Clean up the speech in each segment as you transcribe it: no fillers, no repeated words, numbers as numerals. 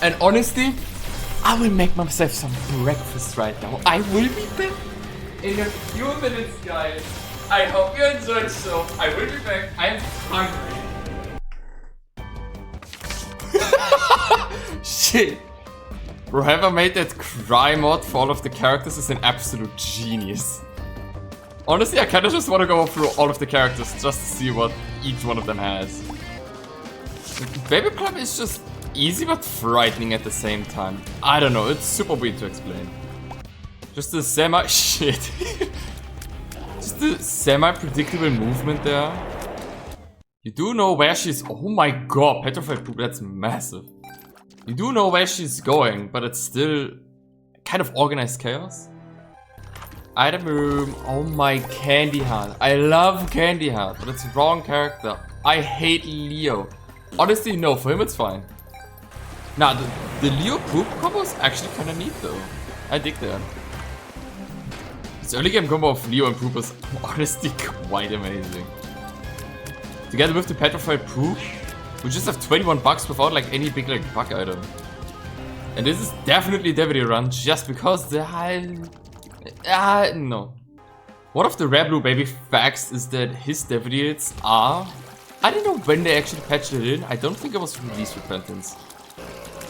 And honestly, I will make myself some breakfast right now. I will be back in a few minutes, guys. I hope you enjoyed the show. I will be back. I am hungry. Shit. Whoever made that cry mod for all of the characters is an absolute genius. Honestly, I kinda just wanna go through all of the characters just to see what each one of them has. Baby Plum is just easy but frightening at the same time. I don't know, it's super weird to explain. Just the Just the semi-predictable movement there. You do know where she's... Oh my god, Petrified Poop, that's massive. You do know where she's going, but it's still kind of organized chaos. Item room. Oh my, Candy Heart. I love Candy Heart, but it's the wrong character. I hate Leo. Honestly, no, for him it's fine. Nah, the Leo Poop combo is actually kind of neat though. I dig that. This early game combo of Leo and Poop is honestly quite amazing. Together with the Petrified Poop, we just have 21 bucks without like any big like bug item. And this is definitely DVD run just because the no. One of the rare blue baby facts is that his deviates are... I don't know when they actually patched it in. I don't think it was released Repentance.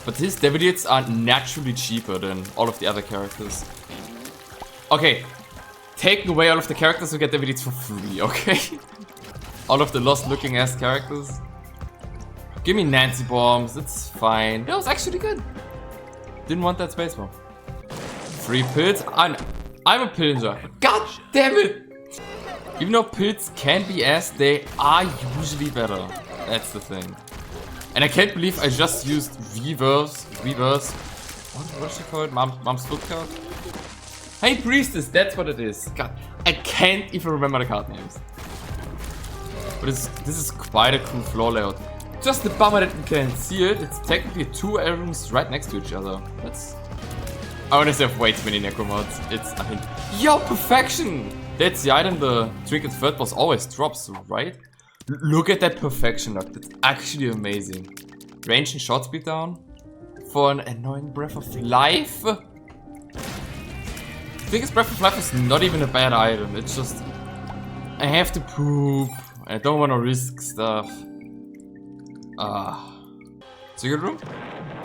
But his deviates are naturally cheaper than all of the other characters. Okay. Taking away all of the characters, we get deviates for free, okay? All of the lost looking ass characters. Give me Nancy Bombs, it's fine. That was actually good. Didn't want that space bomb. Free pills? I'm a pillager. God damn it! Even though pills can be ass, they are usually better. That's the thing. And I can't believe I just used reverse. What's she called? Mom's foot card? Hey Priestess, that's what it is. God, I can't even remember the card names. But this is quite a cool floor layout. Just the bummer that you can't see it. It's technically two rooms right next to each other. That's... I honestly have way too many Neko mods. It's... I mean... Yo, perfection! That's the item the Trinket third boss always drops, right? Look at that perfection lock. That's actually amazing. Range and shot speed down. For an annoying Breath of Life. I think his Breath of Life is not even a bad item. It's just... I have to poop. I don't want to risk stuff. Secret room?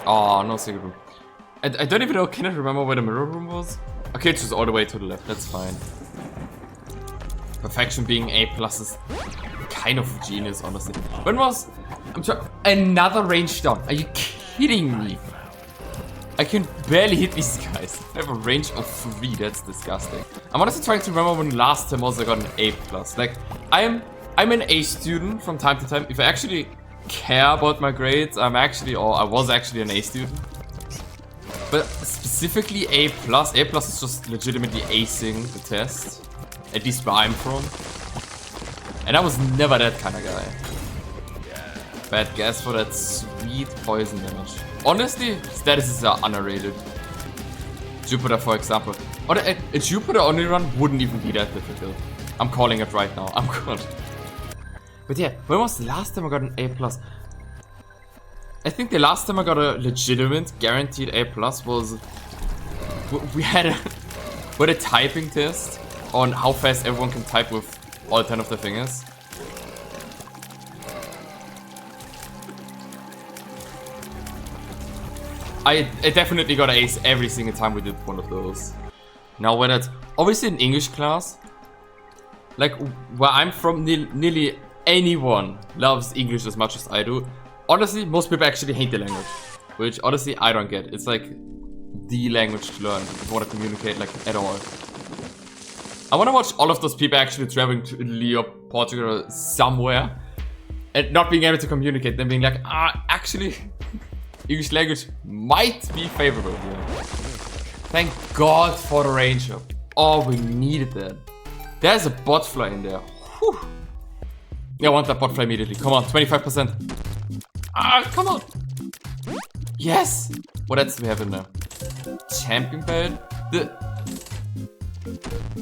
Oh, no secret room. I don't even know, can I remember where the mirror room was? Okay, it's just all the way to the left, that's fine. Perfection being A+ is kind of genius, honestly. When was... another range down. Are you kidding me? I can barely hit these guys. I have a range of 3, that's disgusting. I'm honestly trying to remember when last time was I got an A+. Like, I'm an A student from time to time. If I actually care about my grades, I was actually an A student. But specifically A+. A+ is just legitimately acing the test. At least where I'm from. And I was never that kind of guy. Bad guess for that sweet poison damage. Honestly, statuses are underrated. Jupiter, for example. Or a Jupiter only run wouldn't even be that difficult. I'm calling it right now. I'm good. But yeah, when was the last time I got an A+? I think the last time I got a legitimate, guaranteed A+ was... We had a typing test on how fast everyone can type with all 10 of their fingers. I definitely got an ace every single time we did one of those. Now when it's obviously in English class, like where I'm from, nearly anyone loves English as much as I do. Honestly, most people actually hate the language, which honestly I don't get. It's like the language to learn if you want to communicate like at all. I want to watch all of those people actually traveling to Italy or Portugal or somewhere and not being able to communicate, then being like, actually, English language might be favorable here. Thank God for the range up. Oh, we needed that. There's a botfly in there. Whew. Yeah, I want that botfly immediately. Come on, 25%. Come on. Yes. What else do we have in there? Champion belt.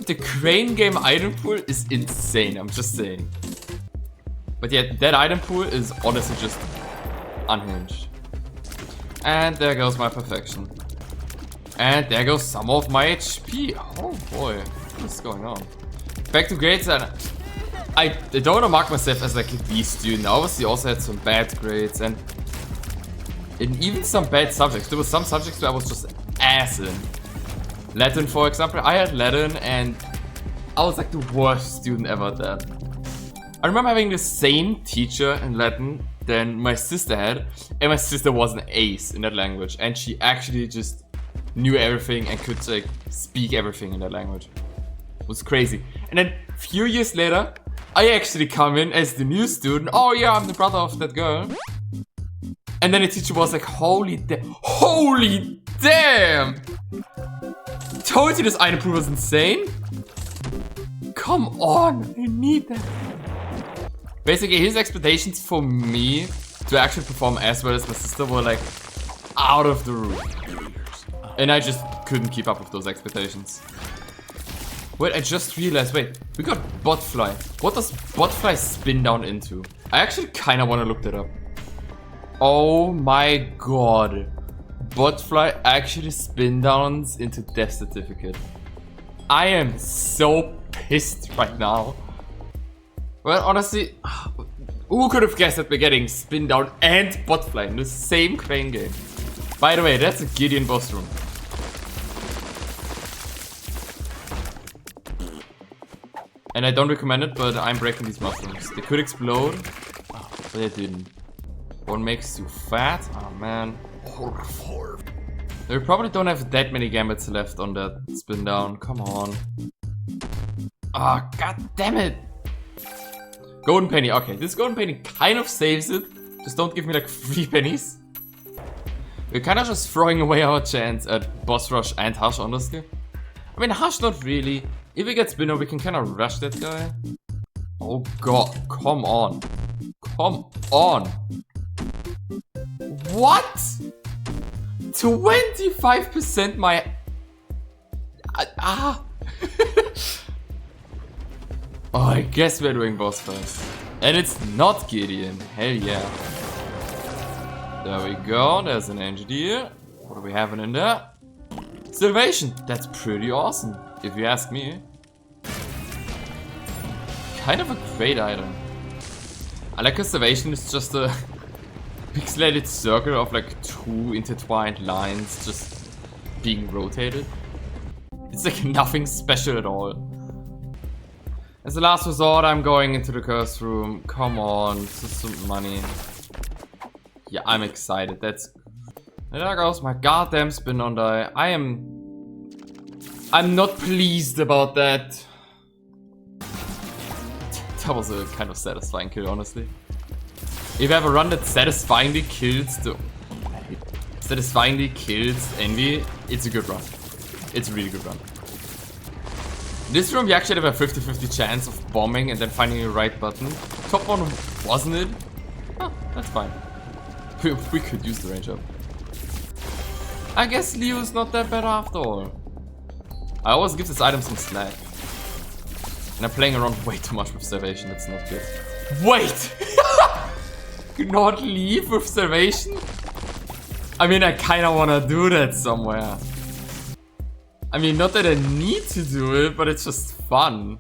The crane game item pool is insane, I'm just saying. But yeah, that item pool is honestly just unhinged. And there goes my perfection. And there goes some of my HP. Oh boy, what's going on? Back to grades, and I don't want to mark myself as like a B student. I obviously also had some bad grades and even some bad subjects. There were some subjects where I was just ass in. Latin, for example. I had Latin and I was like the worst student ever at that. I remember having the same teacher in Latin than my sister had, and my sister was an ace in that language, and she actually just knew everything and could like speak everything in that language. It was crazy. And then a few years later, I actually come in as the new student. Oh yeah, I'm the brother of that girl. And then the teacher was like, holy damn! Told you this Einapprove was insane? Come on, I need that. Basically, his expectations for me to actually perform as well as my sister were like out of the roof. And I just couldn't keep up with those expectations. Wait, I just realized, wait, we got Botfly. What does Botfly spin down into? I actually kind of want to look that up. Oh my god. Botfly actually spin downs into Death Certificate. I am so pissed right now. Well, honestly, who could have guessed that we're getting spin down and Botfly in the same crane game? By the way, that's a Gideon boss room. And I don't recommend it, but I'm breaking these mushrooms. They could explode, but they didn't. One makes you fat? Oh man. They probably don't have that many gambits left on that spin down. Come on. Ah, oh, god damn it! Golden penny. Okay, this golden penny kind of saves it. Just don't give me like 3 pennies. We're kind of just throwing away our chance at boss rush and Hush, honestly. I mean, Hush not really. If we get Spinner, we can kind of rush that guy. Oh god, come on. Come on. What? 25% my... Oh, I guess we're doing boss first. And it's not Gideon. Hell yeah. There we go. There's an engineer. What are we having in there? Salvation. That's pretty awesome, if you ask me. Kind of a great item. I like how Salvation is just a pixelated circle of like 2 intertwined lines just being rotated. It's like nothing special at all. As a last resort, I'm going into the curse room. Come on, just some money. Yeah, I'm excited. That's... And there goes my goddamn spin on die. I'm not pleased about that. That was a kind of satisfying kill, honestly. If I have a run that satisfyingly kills Envy, it's a good run. It's a really good run. In this room, we actually have a 50-50 chance of bombing and then finding the right button. Top one, wasn't it? Oh, that's fine. We could use the range up. I guess Leo's not that bad after all. I always give this item some slack. And I'm playing around way too much with Salvation, that's not good. Wait! Not leave with Salvation? I mean, I kinda wanna do that somewhere. I mean, not that I need to do it, but it's just fun.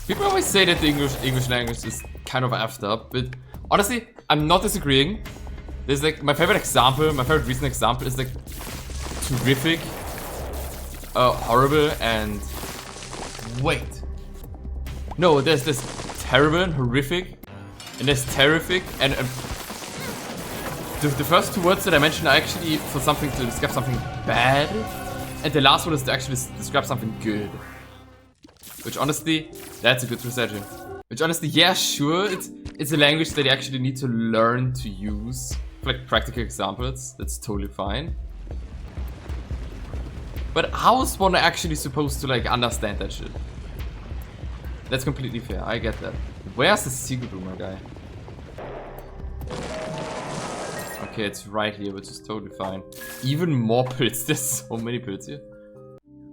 People always say that the English language is kind of effed up, but honestly, I'm not disagreeing. There's like, my favorite recent example is like terrific, horrible, and... Wait. No, there's this terrible and horrific, and there's terrific, and the first 2 words that I mentioned are actually for something to describe something bad. And the last one is to actually describe something good. Which honestly, that's a good procedure. Which honestly, yeah, sure, it's a language that you actually need to learn to use. For like practical examples, that's totally fine. But how is one actually supposed to like understand that shit? That's completely fair, I get that. Where's the secret room, my guy? Okay, it's right here, which is totally fine. Even more pills. There's so many pills here.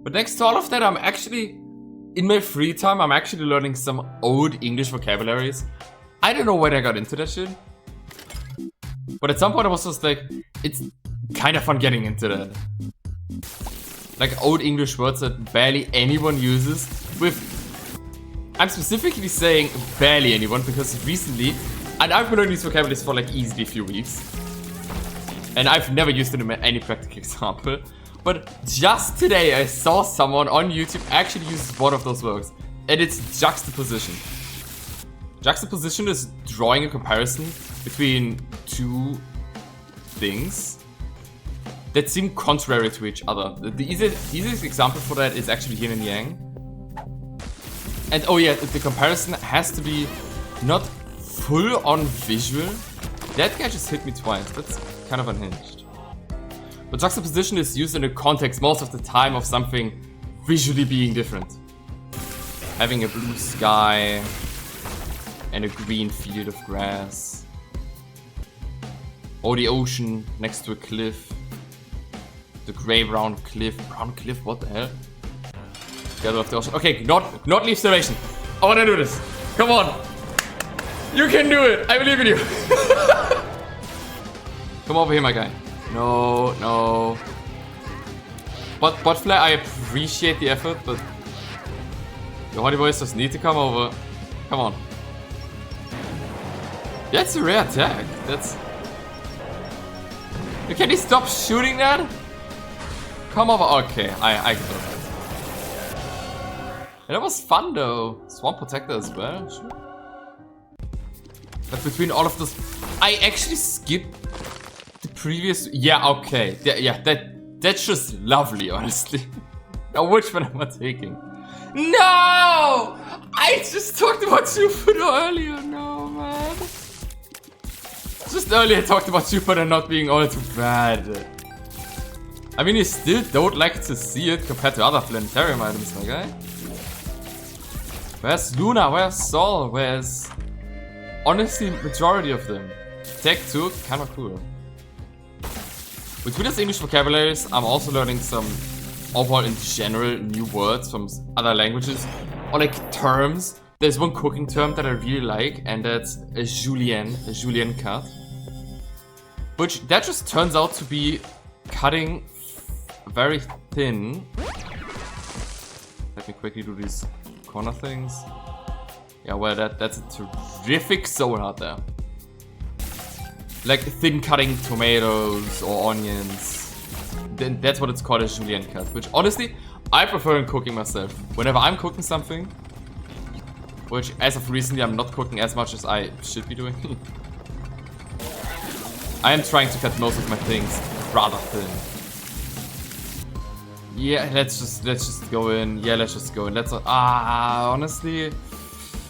But next to all of that, I'm actually... In my free time, I'm actually learning some old English vocabularies. I don't know when I got into that shit. But at some point I was just like... It's kind of fun getting into that. Like old English words that barely anyone uses with... I'm specifically saying barely anyone because recently, and I've been learning these vocabularies for like easily a few weeks. And I've never used it in any practical example. But just today I saw someone on YouTube actually use one of those words. And it's juxtaposition. Juxtaposition is drawing a comparison between two things that seem contrary to each other. The easiest example for that is actually yin and yang. And oh yeah, the comparison has to be not full on visual. That guy just hit me twice, that's kind of unhinged. But juxtaposition is used in a context most of the time of something visually being different. Having a blue sky and a green field of grass. Or the ocean next to a cliff. The grey-brown cliff. Brown cliff? What the hell? Together with the ocean. Okay, not leave Starvation. I wanna do this. Come on. You can do it. I believe in you. Come over here, my guy. No, no. But Botflare, I appreciate the effort, but the Horny Boys just need to come over. Come on. That's a rare tag. That's... Can he stop shooting that? Come over. Okay, I can do that. And that was fun though. Swamp Protector as well. Sure. But between all of those, I actually skipped the previous. Yeah, okay. Yeah, that's just lovely, honestly. Now, which one am I taking? No! I just talked about Jupiter earlier. No, man. Just earlier I talked about Jupiter not being all too bad. I mean, you still don't like to see it compared to other Planetarium items, my guy. Where's Luna? Where's Sol? Where's... Honestly, majority of them. Tech 2, kinda cool. With Twitter's English vocabularies, I'm also learning some overall in general new words from other languages. Or like terms. There's one cooking term that I really like, and that's a julienne cut. Which, that just turns out to be cutting very thin. Let me quickly do these corner things. Yeah, well, that's a terrific soul heart there. Like thin cutting tomatoes or onions. Then that's what it's called, a julienne cut. Which honestly, I prefer in cooking myself. Whenever I'm cooking something, which as of recently I'm not cooking as much as I should be doing. I am trying to cut most of my things rather thin. Yeah, let's just go in. Yeah, let's just go in. Honestly,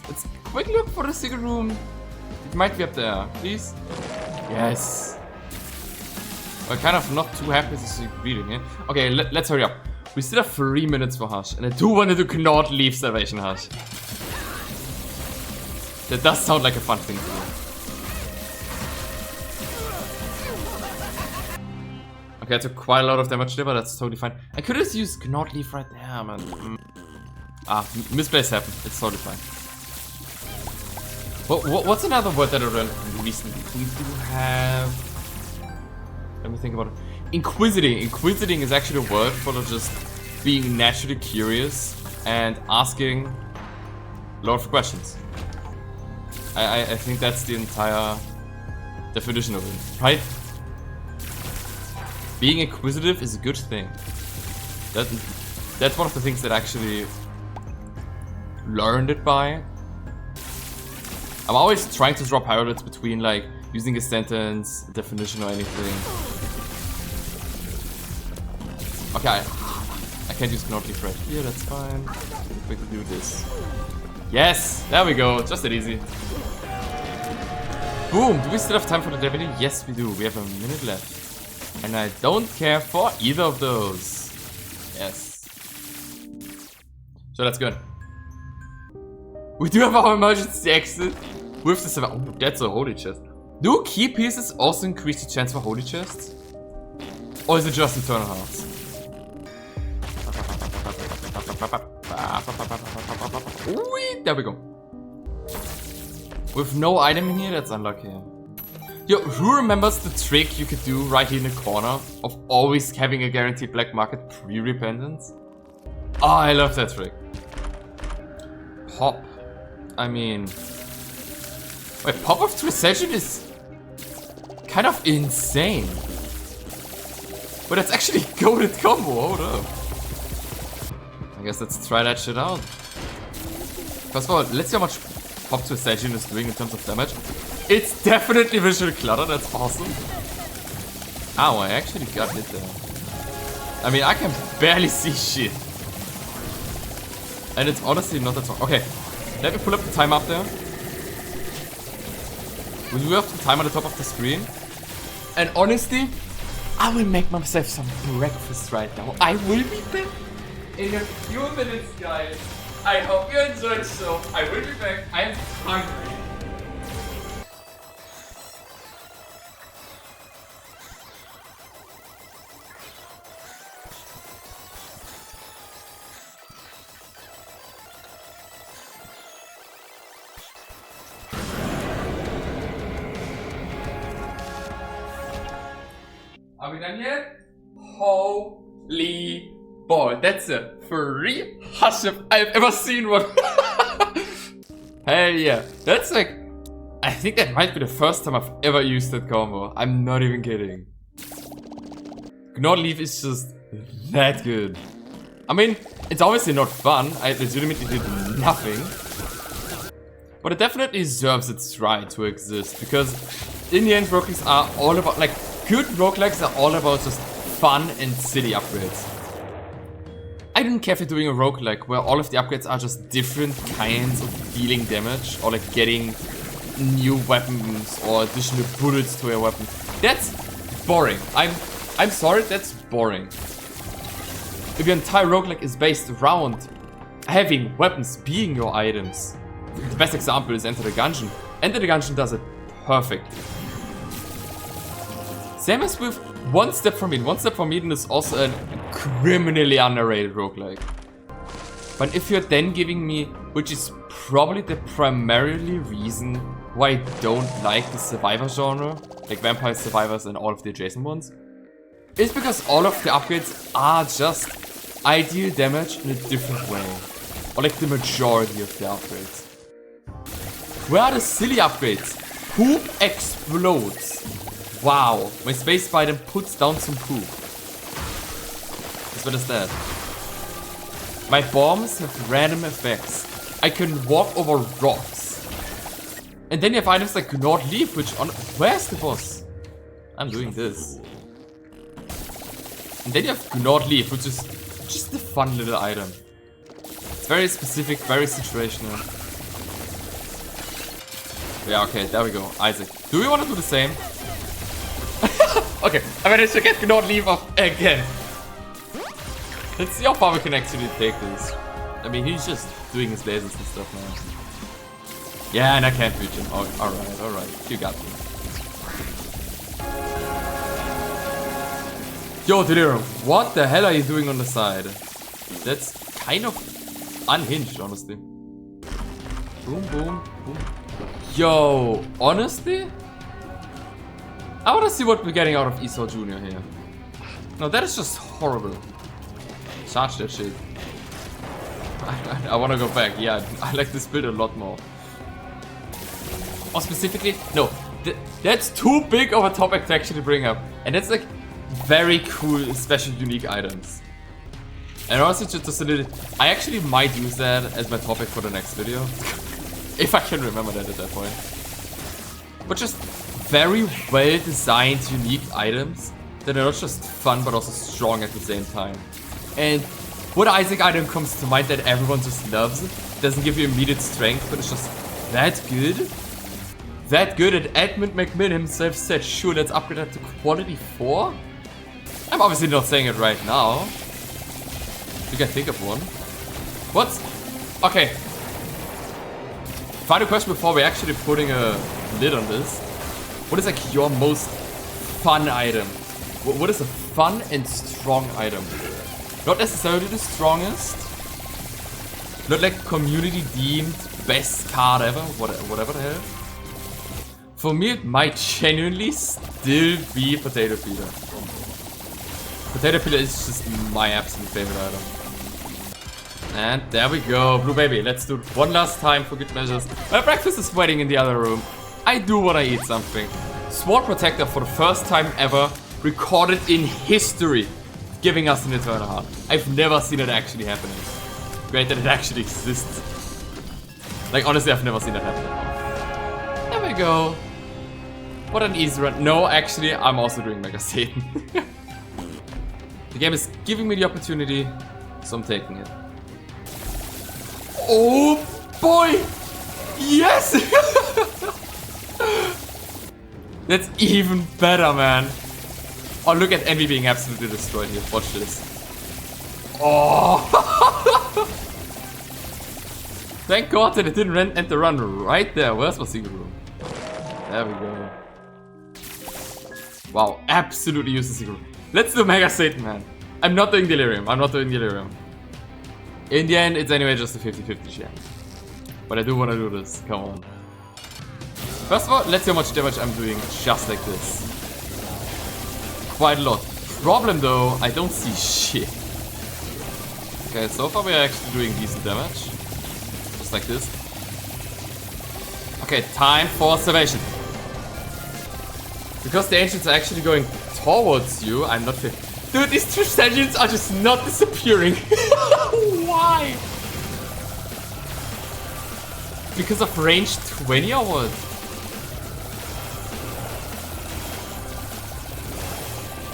let's quick look for the secret room. It might be up there, please. Yes. We're kind of not too happy to see reading here. Okay, let's hurry up. We still have 3 minutes for Hush, and I do want to not leave Starvation Hush. That does sound like a fun thing to do. Okay, I took quite a lot of damage there, but that's totally fine. I could have used Not Leave right there, man. Misplays happen. It's totally fine. What's another word that I learned recently? We do have... Let me think about it. Inquisiting. Inquisiting is actually a word for just being naturally curious and asking a lot of questions. I think that's the entire definition of it, right? Being inquisitive is a good thing. That's one of the things that I actually learned it by. I'm always trying to draw parallels between like using a sentence, a definition or anything. Okay, I can't use Not Leave right here, that's fine. Let me quickly do this. Yes! There we go, just that easy. Boom! Do we still have time for the DVD? Yes, we do. We have a minute left. And I don't care for either of those. Yes. So that's good. We do have our emergency exit with the 7. Oh, that's a holy chest. Do key pieces also increase the chance for holy chests? Or is it just Eternal Hearts? There we go. With no item in here, that's unlucky. Yo, who remembers the trick you could do right here in the corner of always having a guaranteed black market pre-repentance? Oh, I love that trick. Pop. I mean... Wait, Pop of Recession is kind of insane. But it's actually a goated combo, hold up. I guess let's try that shit out. First of all, let's see how much Pop to Recession is doing in terms of damage. It's definitely visual clutter, that's awesome. Ow, I actually got hit there. I mean, I can barely see shit. And it's honestly not that strong. Okay, let me pull up the time up there. We do have the time on the top of the screen. And honestly, I will make myself some breakfast right now. I will be back in a few minutes, guys. I hope you enjoyed the show. I will be back. I am hungry. Are we done yet? Holy ball. That's the free Huship I've ever seen one. Hell yeah. That's like... I think that might be the first time I've ever used that combo. I'm not even kidding. Neko Lilith is just that good. I mean, it's obviously not fun. I legitimately did nothing. But it definitely deserves its right to exist. Because in the end, roguelikes are all about... like, good roguelikes are all about just fun and silly upgrades. I don't care if you're doing a roguelike where all of the upgrades are just different kinds of dealing damage or like getting new weapons or additional bullets to your weapon. That's boring. I'm sorry, that's boring. If your entire roguelike is based around having weapons being your items. The best example is Enter the Gungeon. Enter the Gungeon does it perfect. Same as with One Step From Eden. One Step From Eden is also a criminally underrated roguelike. But if you're then giving me, which is probably the primarily reason why I don't like the survivor genre, like Vampire Survivors and all of the adjacent ones, is because all of the upgrades are just ideal damage in a different way. Or like the majority of the upgrades. Where are the silly upgrades? Poop explodes. Wow, my space bite puts down some poop. What is that? My bombs have random effects. I can walk over rocks. And then you have items like Neko Lilith, which on... Where's the boss? I'm doing this. And then you have Neko Lilith, which is just a fun little item. It's very specific, very situational. Yeah, okay, there we go. Isaac. Do we want to do the same? Okay, I managed to get Neko Lilith off again. Let's see how far we can actually take this. I mean, he's just doing his lasers and stuff now. Yeah, and I can't reach him. Oh, alright. You got me. Yo, Deltarune, what the hell are you doing on the side? That's kind of unhinged, honestly. Boom, boom, boom. Yo, honestly? I want to see what we're getting out of Esau Jr. here. No, that is just horrible. Charge that shit. I want to go back. Yeah, I like this build a lot more. Or specifically, no, that's too big of a topic to actually bring up. And that's like very cool, special, unique items. And honestly, just a little... I actually might use that as my topic for the next video. If I can remember that at that point. But just very well designed, unique items that are not just fun but also strong at the same time. And what Isaac item comes to mind that everyone just loves, doesn't give you immediate strength, but it's just that good? That good, and Edmund McMillan himself said, sure, let's upgrade that to quality 4? I'm obviously not saying it right now. You can think of one. What? Okay. Final question before we're actually putting a lid on this. What is like your most fun item? What is a fun and strong item? Not necessarily the strongest. Not like community deemed best card ever, whatever the hell. For me, it might genuinely still be Potato Peeler. Potato Peeler is just my absolute favorite item. And there we go, Blue Baby. Let's do it one last time for good measures. My breakfast is waiting in the other room. I do want to eat something. Sword Protector for the first time ever recorded in history, giving us an Eternal Heart. I've never seen it actually happening. Great that it actually exists. Like, honestly, I've never seen that happen. There we go. What an easy run. No, actually, I'm also doing Mega Satan. The game is giving me the opportunity, so I'm taking it. Oh boy! Yes! That's even better, man. Oh, look at Envy being absolutely destroyed here. Watch this. Oh! Thank God that it didn't end the run right there. Where's my secret room? There we go. Wow, absolutely useless secret room. Let's do Mega Satan, man. I'm not doing Delirium. I'm not doing Delirium. In the end, it's anyway just a 50-50 chance. But I do want to do this. Come on. First of all, let's see how much damage I'm doing just like this. Quite a lot. Problem though, I don't see shit. Okay, so far we're actually doing decent damage. Just like this. Okay, time for Salvation. Because the Ancients are actually going towards you, I'm not fit. Dude, these two Ancients are just not disappearing. Why? Because of range 20 or what?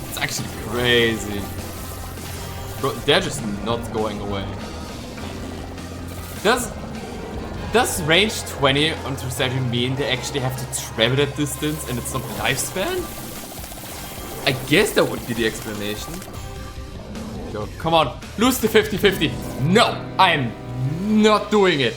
It's actually crazy. Bro, they're just not going away. Does range 20 on Tristadium mean they actually have to travel that distance and it's not lifespan? I guess that would be the explanation. Go, come on, lose the 50-50. No, I am not doing it.